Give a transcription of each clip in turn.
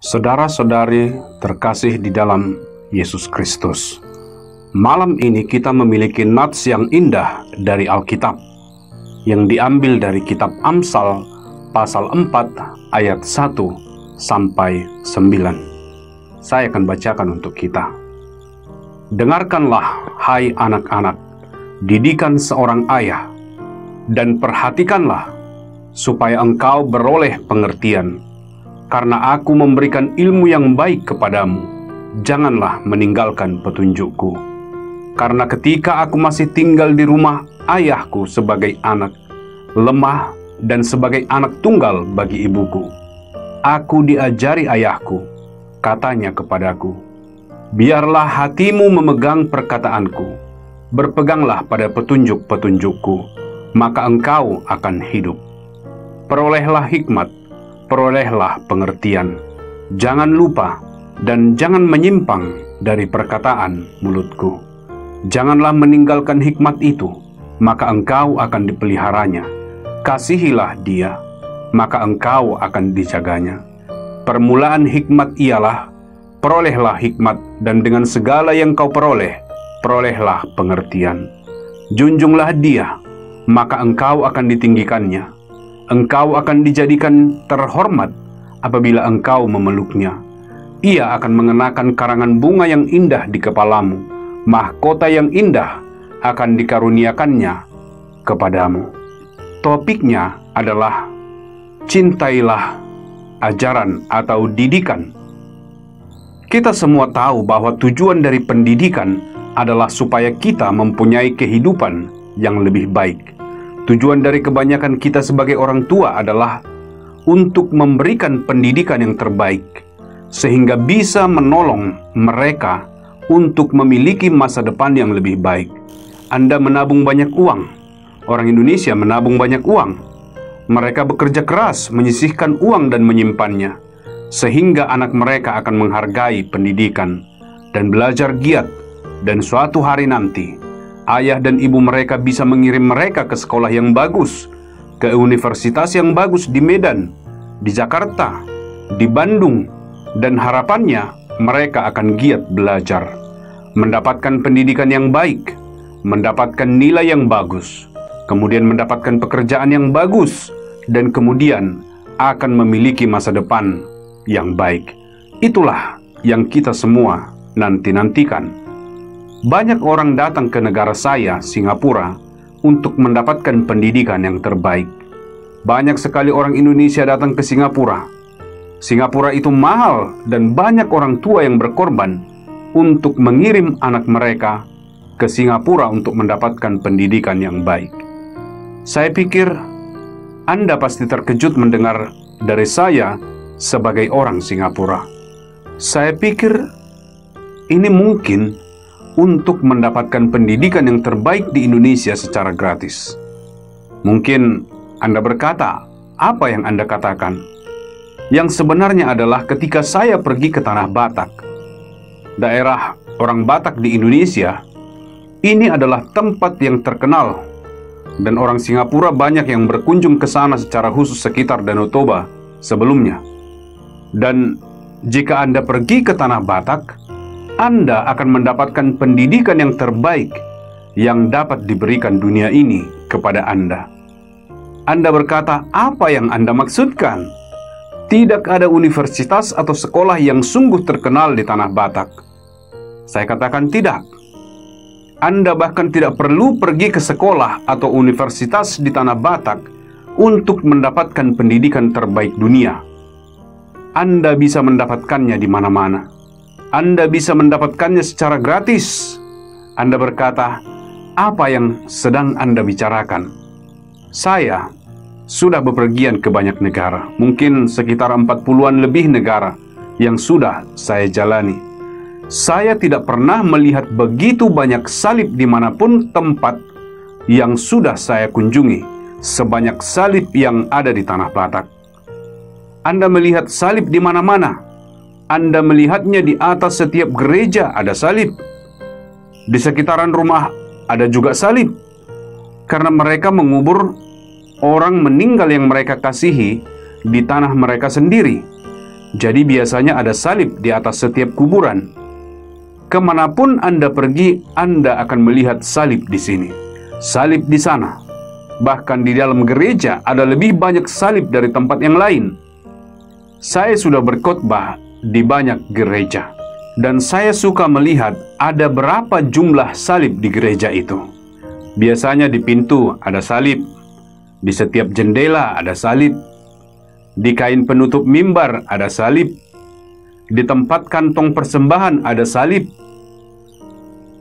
Saudara-saudari terkasih di dalam Yesus Kristus, malam ini kita memiliki nats yang indah dari Alkitab yang diambil dari kitab Amsal pasal 4 ayat 1 sampai 9. Saya akan bacakan untuk kita. Dengarkanlah, hai anak-anak, didikan seorang ayah, dan perhatikanlah supaya engkau beroleh pengertian. Karena aku memberikan ilmu yang baik kepadamu, janganlah meninggalkan petunjukku. Karena ketika aku masih tinggal di rumah ayahku sebagai anak, lemah dan sebagai anak tunggal bagi ibuku, aku diajari ayahku, katanya kepadaku, biarlah hatimu memegang perkataanku, berpeganglah pada petunjuk-petunjukku, maka engkau akan hidup. Perolehlah hikmat, perolehlah pengertian, jangan lupa dan jangan menyimpang dari perkataan mulutku. Janganlah meninggalkan hikmat itu, maka engkau akan dipeliharanya. Kasihilah dia, maka engkau akan dijaganya. Permulaan hikmat ialah, perolehlah hikmat, dan dengan segala yang kau peroleh, perolehlah pengertian. Junjunglah dia, maka engkau akan ditinggikannya. Engkau akan dijadikan terhormat apabila engkau memeluknya. Ia akan mengenakan karangan bunga yang indah di kepalamu, mahkota yang indah akan dikaruniakannya kepadamu. Topiknya adalah cintailah ajaran atau didikan. Kita semua tahu bahwa tujuan dari pendidikan adalah supaya kita mempunyai kehidupan yang lebih baik. Tujuan dari kebanyakan kita sebagai orang tua adalah untuk memberikan pendidikan yang terbaik, sehingga bisa menolong mereka untuk memiliki masa depan yang lebih baik. Anda menabung banyak uang, orang Indonesia menabung banyak uang. Mereka bekerja keras menyisihkan uang dan menyimpannya, sehingga anak mereka akan menghargai pendidikan dan belajar giat, dan suatu hari nanti ayah dan ibu mereka bisa mengirim mereka ke sekolah yang bagus, ke universitas yang bagus di Medan, di Jakarta, di Bandung, dan harapannya mereka akan giat belajar, mendapatkan pendidikan yang baik, mendapatkan nilai yang bagus, kemudian mendapatkan pekerjaan yang bagus, dan kemudian akan memiliki masa depan yang baik. Itulah yang kita semua nanti-nantikan. Banyak orang datang ke negara saya, Singapura, untuk mendapatkan pendidikan yang terbaik. Banyak sekali orang Indonesia datang ke Singapura. Singapura itu mahal dan banyak orang tua yang berkorban untuk mengirim anak mereka ke Singapura untuk mendapatkan pendidikan yang baik. Saya pikir Anda pasti terkejut mendengar dari saya sebagai orang Singapura. Saya pikir ini mungkin untuk mendapatkan pendidikan yang terbaik di Indonesia secara gratis. Mungkin Anda berkata, apa yang Anda katakan? Yang sebenarnya adalah ketika saya pergi ke Tanah Batak, daerah orang Batak di Indonesia, ini adalah tempat yang terkenal, dan orang Singapura banyak yang berkunjung ke sana secara khusus sekitar Danau Toba sebelumnya. Dan jika Anda pergi ke Tanah Batak, Anda akan mendapatkan pendidikan yang terbaik yang dapat diberikan dunia ini kepada Anda. Anda berkata, apa yang Anda maksudkan? Tidak ada universitas atau sekolah yang sungguh terkenal di Tanah Batak. Saya katakan tidak. Anda bahkan tidak perlu pergi ke sekolah atau universitas di Tanah Batak untuk mendapatkan pendidikan terbaik dunia. Anda bisa mendapatkannya di mana-mana. Anda bisa mendapatkannya secara gratis. Anda berkata, apa yang sedang Anda bicarakan? Saya sudah bepergian ke banyak negara, mungkin sekitar 40-an lebih negara yang sudah saya jalani. Saya tidak pernah melihat begitu banyak salib dimanapun tempat yang sudah saya kunjungi, sebanyak salib yang ada di Tanah Batak. Anda melihat salib di mana-mana. Anda melihatnya di atas setiap gereja ada salib. Di sekitaran rumah ada juga salib. Karena mereka mengubur orang meninggal yang mereka kasihi di tanah mereka sendiri. Jadi biasanya ada salib di atas setiap kuburan. Kemanapun Anda pergi, Anda akan melihat salib di sini, salib di sana. Bahkan di dalam gereja ada lebih banyak salib dari tempat yang lain. Saya sudah berkhotbah di banyak gereja, dan saya suka melihat ada berapa jumlah salib di gereja itu. Biasanya di pintu ada salib, di setiap jendela ada salib, di kain penutup mimbar ada salib, di tempat kantong persembahan ada salib.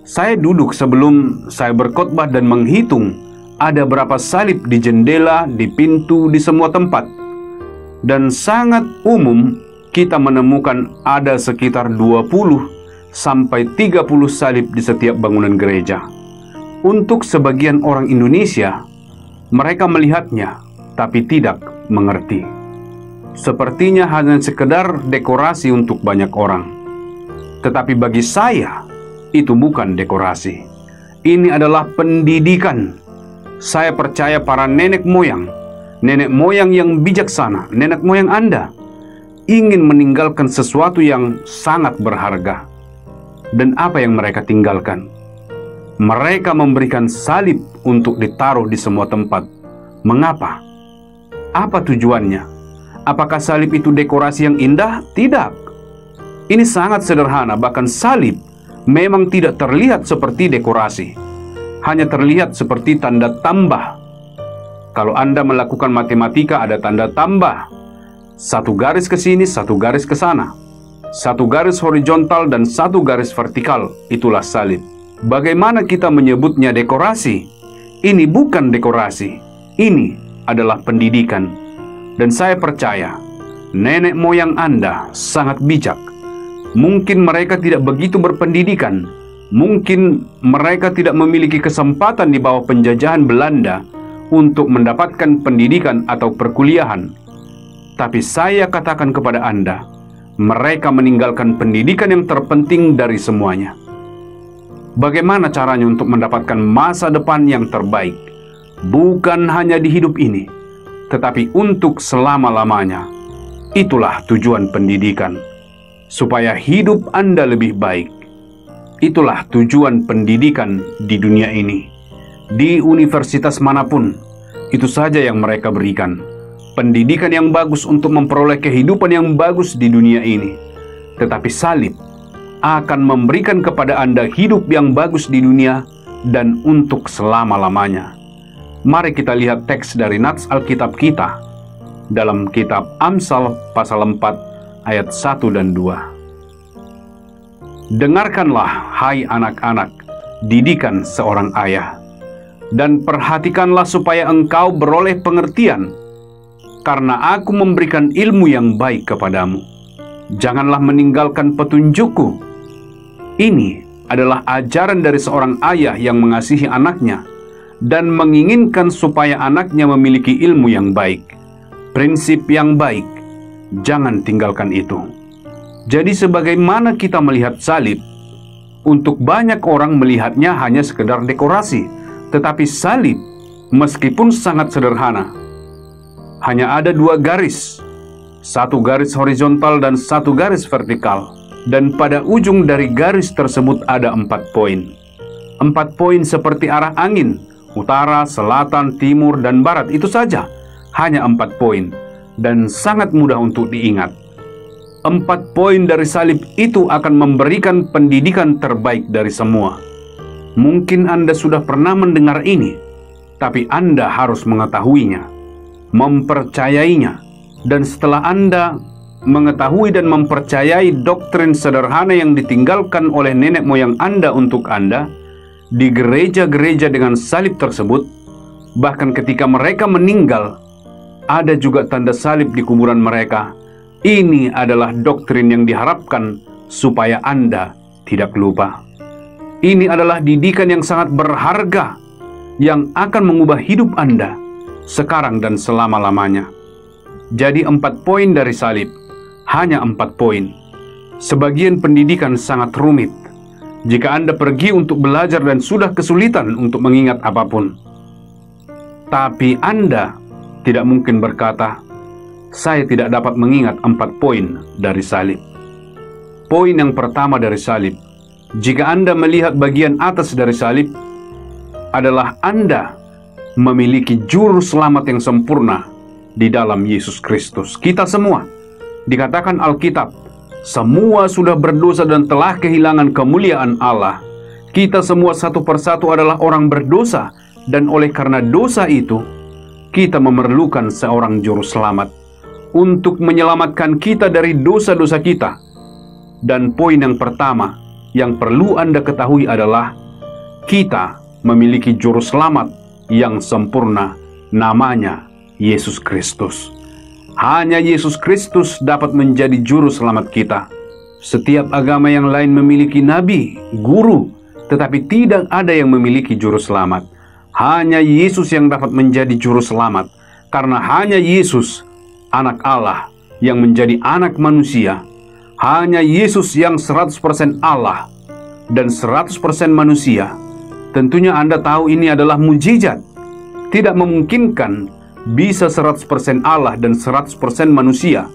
Saya duduk sebelum saya berkhotbah dan menghitung ada berapa salib di jendela, di pintu, di semua tempat. Dan sangat umum kita menemukan ada sekitar 20 sampai 30 salib di setiap bangunan gereja. Untuk sebagian orang Indonesia, mereka melihatnya tapi tidak mengerti. Sepertinya hanya sekedar dekorasi untuk banyak orang. Tetapi bagi saya, itu bukan dekorasi. Ini adalah pendidikan. Saya percaya para nenek moyang yang bijaksana, nenek moyang Anda, ingin meninggalkan sesuatu yang sangat berharga. Dan apa yang mereka tinggalkan? Mereka memberikan salib untuk ditaruh di semua tempat. Mengapa? Apa tujuannya? Apakah salib itu dekorasi yang indah? Tidak. Ini sangat sederhana, bahkan salib memang tidak terlihat seperti dekorasi. Hanya terlihat seperti tanda tambah. Kalau Anda melakukan matematika, ada tanda tambah. Satu garis ke sini, satu garis ke sana. Satu garis horizontal dan satu garis vertikal. Itulah salib. Bagaimana kita menyebutnya dekorasi? Ini bukan dekorasi. Ini adalah pendidikan. Dan saya percaya, nenek moyang Anda sangat bijak. Mungkin mereka tidak begitu berpendidikan. Mungkin mereka tidak memiliki kesempatan di bawah penjajahan Belanda untuk mendapatkan pendidikan atau perkuliahan. Tapi saya katakan kepada Anda, mereka meninggalkan pendidikan yang terpenting dari semuanya. Bagaimana caranya untuk mendapatkan masa depan yang terbaik? Bukan hanya di hidup ini, tetapi untuk selama-lamanya. Itulah tujuan pendidikan, supaya hidup Anda lebih baik. Itulah tujuan pendidikan di dunia ini. Di universitas manapun, itu saja yang mereka berikan. Pendidikan yang bagus untuk memperoleh kehidupan yang bagus di dunia ini. Tetapi salib akan memberikan kepada Anda hidup yang bagus di dunia dan untuk selama-lamanya. Mari kita lihat teks dari nats Alkitab kita dalam kitab Amsal pasal 4 ayat 1 dan 2. Dengarkanlah, hai anak-anak, didikan seorang ayah, dan perhatikanlah supaya engkau beroleh pengertian, karena aku memberikan ilmu yang baik kepadamu. Janganlah meninggalkan petunjukku. Ini adalah ajaran dari seorang ayah yang mengasihi anaknya dan menginginkan supaya anaknya memiliki ilmu yang baik, prinsip yang baik. Jangan tinggalkan itu. Jadi sebagaimana kita melihat salib, untuk banyak orang melihatnya hanya sekedar dekorasi. Tetapi salib, meskipun sangat sederhana, hanya ada 2 garis, satu garis horizontal dan satu garis vertikal. Dan pada ujung dari garis tersebut ada 4 poin. 4 poin seperti arah angin, utara, selatan, timur, dan barat. Itu saja, hanya 4 poin, dan sangat mudah untuk diingat. 4 poin dari salib itu akan memberikan pendidikan terbaik dari semua. Mungkin Anda sudah pernah mendengar ini, tapi Anda harus mengetahuinya, mempercayainya. Dan setelah Anda mengetahui dan mempercayai doktrin sederhana yang ditinggalkan oleh nenek moyang Anda untuk Anda, di gereja-gereja dengan salib tersebut, bahkan ketika mereka meninggal, ada juga tanda salib di kuburan mereka. Ini adalah doktrin yang diharapkan supaya Anda tidak lupa. Ini adalah didikan yang sangat berharga, yang akan mengubah hidup Anda sekarang dan selama-lamanya. Jadi 4 poin dari salib, hanya 4 poin. Sebagian pendidikan sangat rumit. Jika Anda pergi untuk belajar dan sudah kesulitan untuk mengingat apapun. Tapi Anda tidak mungkin berkata, saya tidak dapat mengingat 4 poin dari salib. Poin yang pertama dari salib, jika Anda melihat bagian atas dari salib, adalah Anda memiliki juru selamat yang sempurna di dalam Yesus Kristus. Kita semua, dikatakan Alkitab, semua sudah berdosa dan telah kehilangan kemuliaan Allah. Kita semua satu persatu adalah orang berdosa, dan oleh karena dosa itu, kita memerlukan seorang juru selamat untuk menyelamatkan kita dari dosa-dosa kita. Dan poin yang pertama yang perlu Anda ketahui adalah kita memiliki juru selamat yang sempurna, namanya Yesus Kristus. Hanya Yesus Kristus dapat menjadi juru selamat kita. Setiap agama yang lain memiliki nabi, guru, tetapi tidak ada yang memiliki juru selamat. Hanya Yesus yang dapat menjadi juru selamat, karena hanya Yesus, Anak Allah, yang menjadi anak manusia. Hanya Yesus yang 100% Allah dan 100% manusia. Tentunya Anda tahu ini adalah mukjizat. Tidak memungkinkan bisa 100% Allah dan 100% manusia.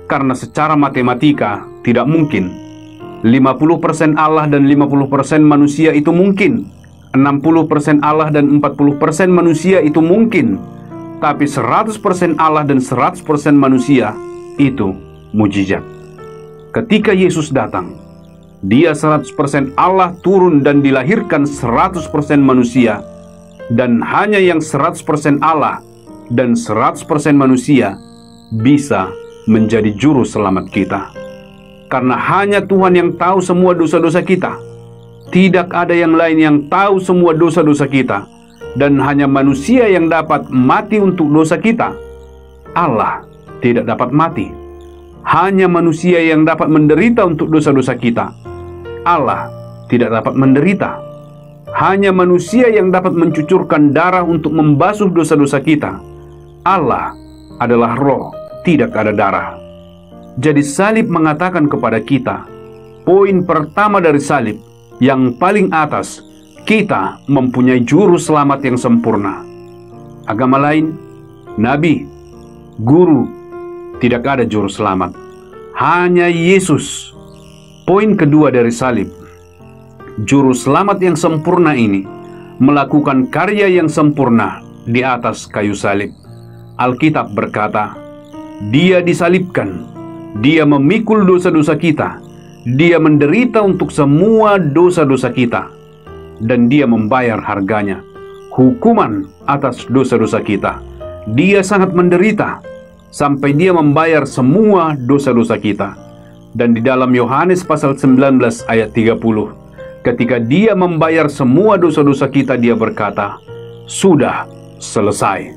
Karena secara matematika tidak mungkin. 50% Allah dan 50% manusia itu mungkin. 60% Allah dan 40% manusia itu mungkin. Tapi 100% Allah dan 100% manusia itu mukjizat. Ketika Yesus datang, Dia 100% Allah turun dan dilahirkan 100% manusia. Dan hanya yang 100% Allah dan 100% manusia bisa menjadi juru selamat kita. Karena hanya Tuhan yang tahu semua dosa-dosa kita. Tidak ada yang lain yang tahu semua dosa-dosa kita. Dan hanya manusia yang dapat mati untuk dosa kita. Allah tidak dapat mati. Hanya manusia yang dapat menderita untuk dosa-dosa kita. Allah tidak dapat menderita. Hanya manusia yang dapat mencucurkan darah untuk membasuh dosa-dosa kita. Allah adalah roh, tidak ada darah. Jadi salib mengatakan kepada kita, poin pertama dari salib, yang paling atas, kita mempunyai juru selamat yang sempurna. Agama lain, nabi, guru, tidak ada juru selamat. Hanya Yesus. Poin kedua dari salib, juru selamat yang sempurna ini melakukan karya yang sempurna di atas kayu salib. Alkitab berkata, Dia disalibkan, Dia memikul dosa-dosa kita, Dia menderita untuk semua dosa-dosa kita, dan Dia membayar harganya, hukuman atas dosa-dosa kita. Dia sangat menderita sampai Dia membayar semua dosa-dosa kita. Dan di dalam Yohanes pasal 19 ayat 30, ketika Dia membayar semua dosa-dosa kita, Dia berkata, sudah selesai.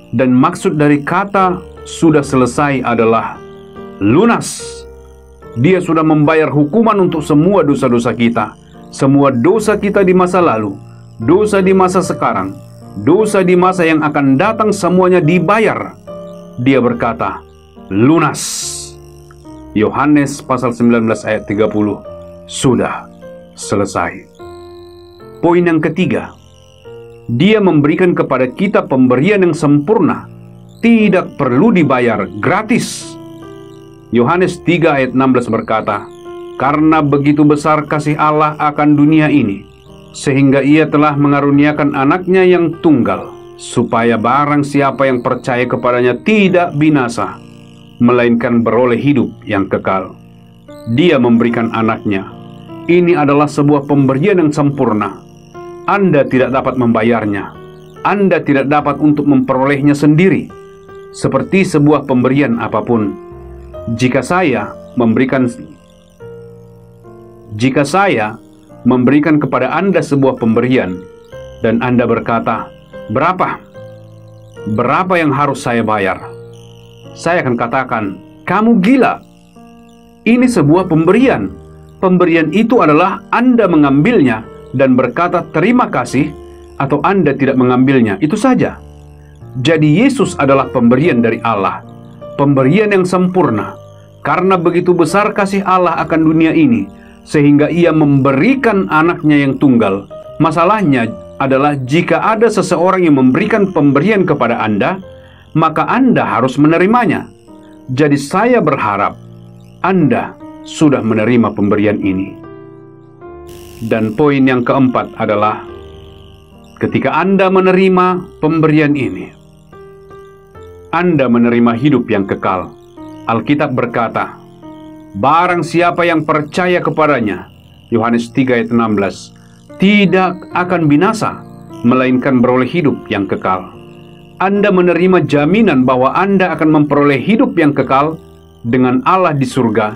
Dan maksud dari kata sudah selesai adalah lunas. Dia sudah membayar hukuman untuk semua dosa-dosa kita. Semua dosa kita di masa lalu, dosa di masa sekarang, dosa di masa yang akan datang, semuanya dibayar. Dia berkata, lunas. Yohanes pasal 19 ayat 30, sudah selesai. Poin yang ketiga, Dia memberikan kepada kita pemberian yang sempurna, tidak perlu dibayar, gratis. Yohanes 3 ayat 16 berkata, karena begitu besar kasih Allah akan dunia ini, sehingga Ia telah mengaruniakan anaknya yang tunggal, supaya barang siapa yang percaya kepadanya tidak binasa, melainkan beroleh hidup yang kekal. Dia memberikan anaknya. Ini adalah sebuah pemberian yang sempurna. Anda tidak dapat membayarnya. Anda tidak dapat untuk memperolehnya sendiri. Seperti sebuah pemberian apapun. Jika saya memberikan kepada Anda sebuah pemberian, dan Anda berkata, berapa? Berapa yang harus saya bayar? Saya akan katakan, kamu gila. Ini sebuah pemberian. Pemberian itu adalah Anda mengambilnya dan berkata terima kasih, atau Anda tidak mengambilnya, itu saja. Jadi Yesus adalah pemberian dari Allah, pemberian yang sempurna. Karena begitu besar kasih Allah akan dunia ini, sehingga Ia memberikan anaknya yang tunggal. Masalahnya adalah jika ada seseorang yang memberikan pemberian kepada Anda, maka Anda harus menerimanya. Jadi saya berharap Anda sudah menerima pemberian ini. Dan poin yang keempat adalah, ketika Anda menerima pemberian ini, Anda menerima hidup yang kekal. Alkitab berkata, barang siapa yang percaya kepadanya, Yohanes 3 ayat 16, tidak akan binasa, melainkan beroleh hidup yang kekal. Anda menerima jaminan bahwa Anda akan memperoleh hidup yang kekal dengan Allah di surga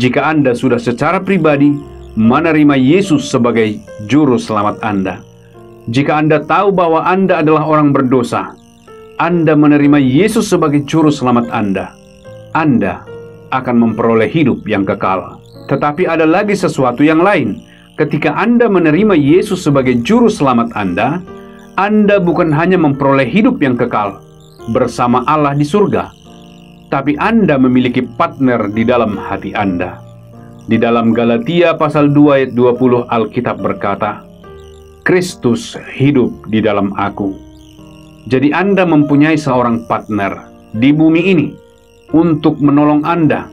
jika Anda sudah secara pribadi menerima Yesus sebagai juru selamat Anda. Jika Anda tahu bahwa Anda adalah orang berdosa, Anda menerima Yesus sebagai juru selamat Anda akan memperoleh hidup yang kekal. Tetapi ada lagi sesuatu yang lain. Ketika Anda menerima Yesus sebagai juru selamat Anda bukan hanya memperoleh hidup yang kekal bersama Allah di surga, tapi Anda memiliki partner di dalam hati Anda. Di dalam Galatia pasal 2 ayat 20 Alkitab berkata, Kristus hidup di dalam aku. Jadi Anda mempunyai seorang partner di bumi ini untuk menolong Anda,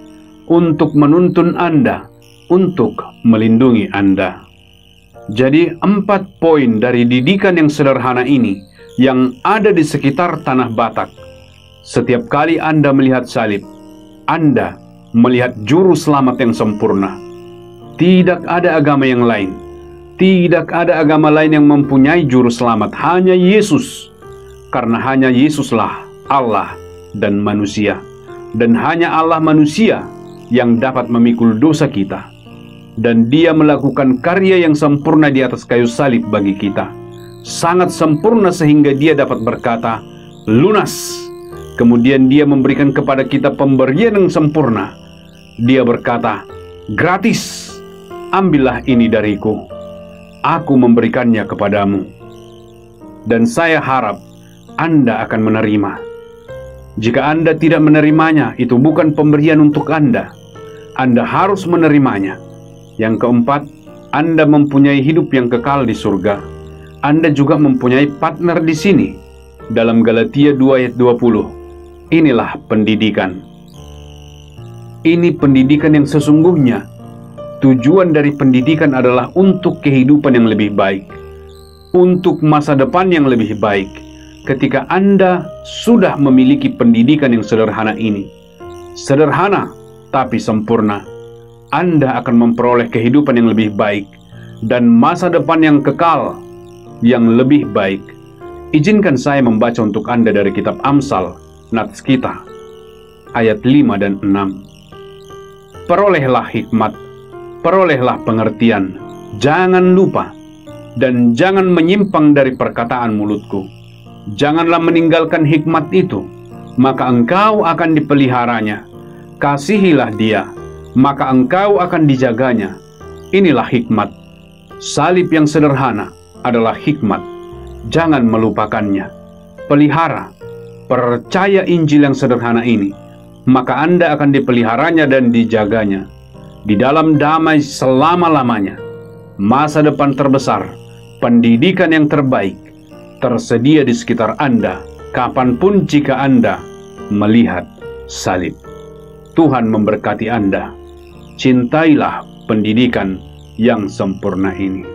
untuk menuntun Anda, untuk melindungi Anda. Jadi 4 poin dari didikan yang sederhana ini yang ada di sekitar tanah Batak. Setiap kali Anda melihat salib, Anda melihat juru selamat yang sempurna. Tidak ada agama yang lain. Tidak ada agama lain yang mempunyai juru selamat. Hanya Yesus. Karena hanya Yesuslah Allah dan manusia. Dan hanya Allah manusia yang dapat memikul dosa kita. Dan Dia melakukan karya yang sempurna di atas kayu salib bagi kita. Sangat sempurna sehingga Dia dapat berkata, lunas. Kemudian Dia memberikan kepada kita pemberian yang sempurna. Dia berkata, gratis, ambillah ini dariku. Aku memberikannya kepadamu. Dan saya harap Anda akan menerima. Jika Anda tidak menerimanya, itu bukan pemberian untuk Anda. Anda harus menerimanya. Yang keempat, Anda mempunyai hidup yang kekal di surga. Anda juga mempunyai partner di sini. Dalam Galatia 2 ayat 20, inilah pendidikan. Ini pendidikan yang sesungguhnya. Tujuan dari pendidikan adalah untuk kehidupan yang lebih baik, untuk masa depan yang lebih baik. Ketika Anda sudah memiliki pendidikan yang sederhana ini, sederhana tapi sempurna, Anda akan memperoleh kehidupan yang lebih baik dan masa depan yang kekal yang lebih baik. Izinkan saya membaca untuk Anda dari kitab Amsal, nats kita, ayat 5 dan 6. Perolehlah hikmat, perolehlah pengertian, jangan lupa, dan jangan menyimpang dari perkataan mulutku. Janganlah meninggalkan hikmat itu, maka engkau akan dipeliharanya. Kasihilah dia, maka engkau akan dijaganya. Inilah hikmat. Salib yang sederhana adalah hikmat. Jangan melupakannya. Pelihara, percaya Injil yang sederhana ini, maka Anda akan dipeliharanya dan dijaganya. Di dalam damai selama-lamanya, masa depan terbesar, pendidikan yang terbaik, tersedia di sekitar Anda, kapanpun jika Anda melihat salib. Tuhan memberkati Anda. Cintailah pendidikan yang sempurna ini.